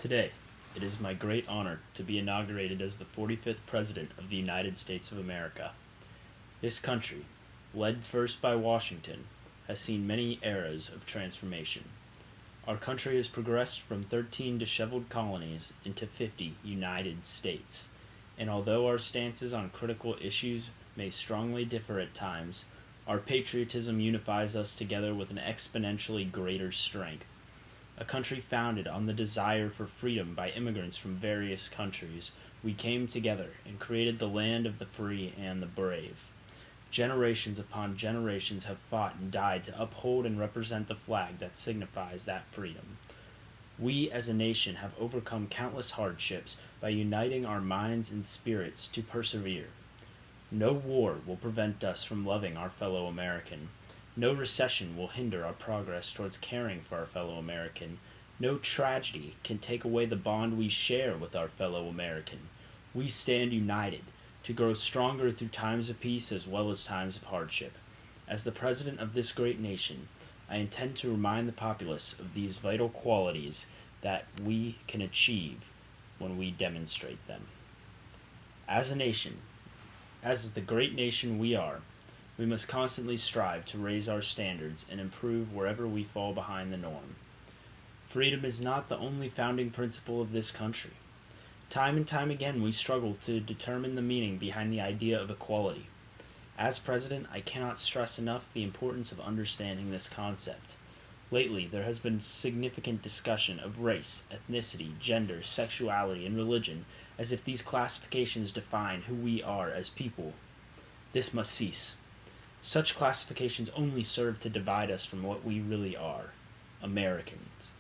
Today, it is my great honor to be inaugurated as the 45th President of the United States of America. This country, led first by Washington, has seen many eras of transformation. Our country has progressed from 13 disheveled colonies into 50 United States, and although our stances on critical issues may strongly differ at times, our patriotism unifies us together with an exponentially greater strength. A country founded on the desire for freedom by immigrants from various countries, we came together and created the land of the free and the brave. Generations upon generations have fought and died to uphold and represent the flag that signifies that freedom. We as a nation have overcome countless hardships by uniting our minds and spirits to persevere. No war will prevent us from loving our fellow American. No recession will hinder our progress towards caring for our fellow American. No tragedy can take away the bond we share with our fellow American. We stand united to grow stronger through times of peace as well as times of hardship. As the President of this great nation, I intend to remind the populace of these vital qualities that we can achieve when we demonstrate them. As a nation, as the great nation we are, we must constantly strive to raise our standards and improve wherever we fall behind the norm. Freedom is not the only founding principle of this country. Time and time again we struggle to determine the meaning behind the idea of equality. As president, I cannot stress enough the importance of understanding this concept. Lately, there has been significant discussion of race, ethnicity, gender, sexuality, and religion as if these classifications define who we are as people. This must cease. Such classifications only serve to divide us from what we really are, Americans.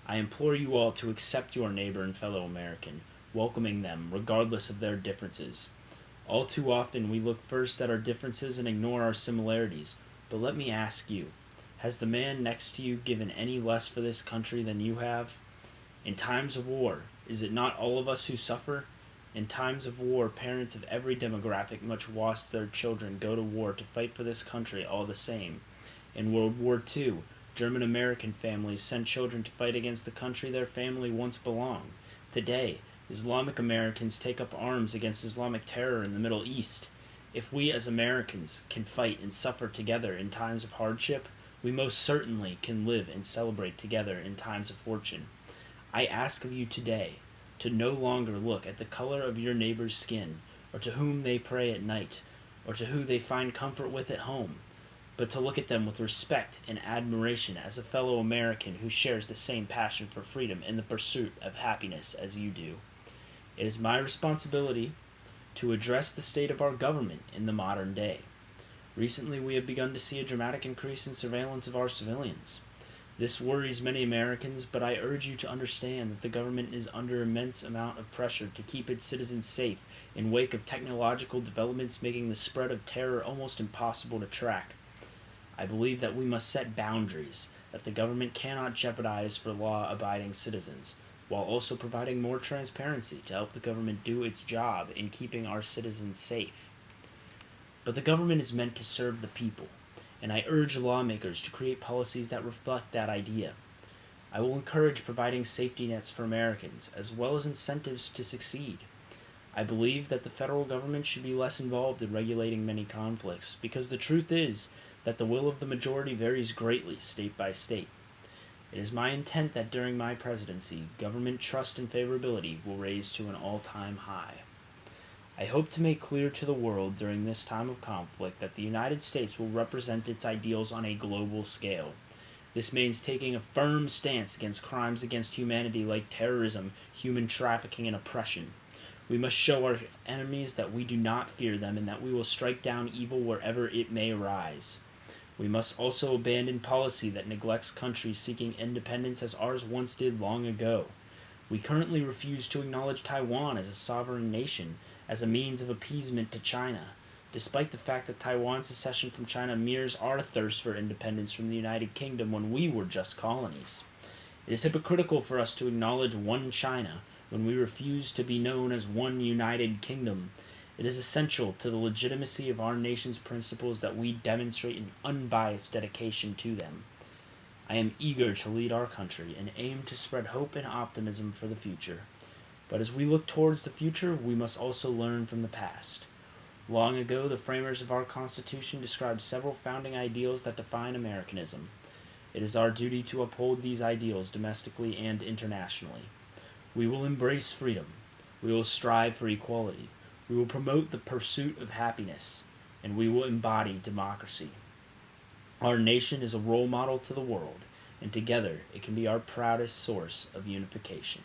I implore you all to accept your neighbor and fellow American, welcoming them regardless of their differences. All too often we look first at our differences and ignore our similarities, but let me ask you, has the man next to you given any less for this country than you have? In times of war, is it not all of us who suffer? In times of war, parents of every demographic must watch their children go to war to fight for this country all the same. In World War II, German American families sent children to fight against the country their family once belonged. Today, Islamic Americans take up arms against Islamic terror in the Middle East. If we as Americans can fight and suffer together in times of hardship, we most certainly can live and celebrate together in times of fortune. I ask of you today to no longer look at the color of your neighbor's skin, or to whom they pray at night, or to who they find comfort with at home, but to look at them with respect and admiration as a fellow American who shares the same passion for freedom and the pursuit of happiness as you do. It is my responsibility to address the state of our government in the modern day. Recently, we have begun to see a dramatic increase in surveillance of our civilians. This worries many Americans, but I urge you to understand that the government is under immense amount of pressure to keep its citizens safe in wake of technological developments making the spread of terror almost impossible to track. I believe that we must set boundaries that the government cannot jeopardize for law-abiding citizens, while also providing more transparency to help the government do its job in keeping our citizens safe. But the government is meant to serve the people, and I urge lawmakers to create policies that reflect that idea. I will encourage providing safety nets for Americans, as well as incentives to succeed. I believe that the federal government should be less involved in regulating many conflicts, because the truth is that the will of the majority varies greatly state by state. It is my intent that during my presidency, government trust and favorability will raise to an all-time high. I hope to make clear to the world during this time of conflict that the United States will represent its ideals on a global scale. This means taking a firm stance against crimes against humanity like terrorism, human trafficking, and oppression. We must show our enemies that we do not fear them and that we will strike down evil wherever it may arise. We must also abandon policy that neglects countries seeking independence as ours once did long ago. We currently refuse to acknowledge Taiwan as a sovereign nation as a means of appeasement to China, despite the fact that Taiwan's secession from China mirrors our thirst for independence from the United Kingdom when we were just colonies. It is hypocritical for us to acknowledge one China when we refuse to be known as one United Kingdom. It is essential to the legitimacy of our nation's principles that we demonstrate an unbiased dedication to them. I am eager to lead our country and aim to spread hope and optimism for the future. But as we look towards the future, we must also learn from the past. Long ago, the framers of our Constitution described several founding ideals that define Americanism. It is our duty to uphold these ideals domestically and internationally. We will embrace freedom. We will strive for equality. We will promote the pursuit of happiness. And we will embody democracy. Our nation is a role model to the world, and together it can be our proudest source of unification.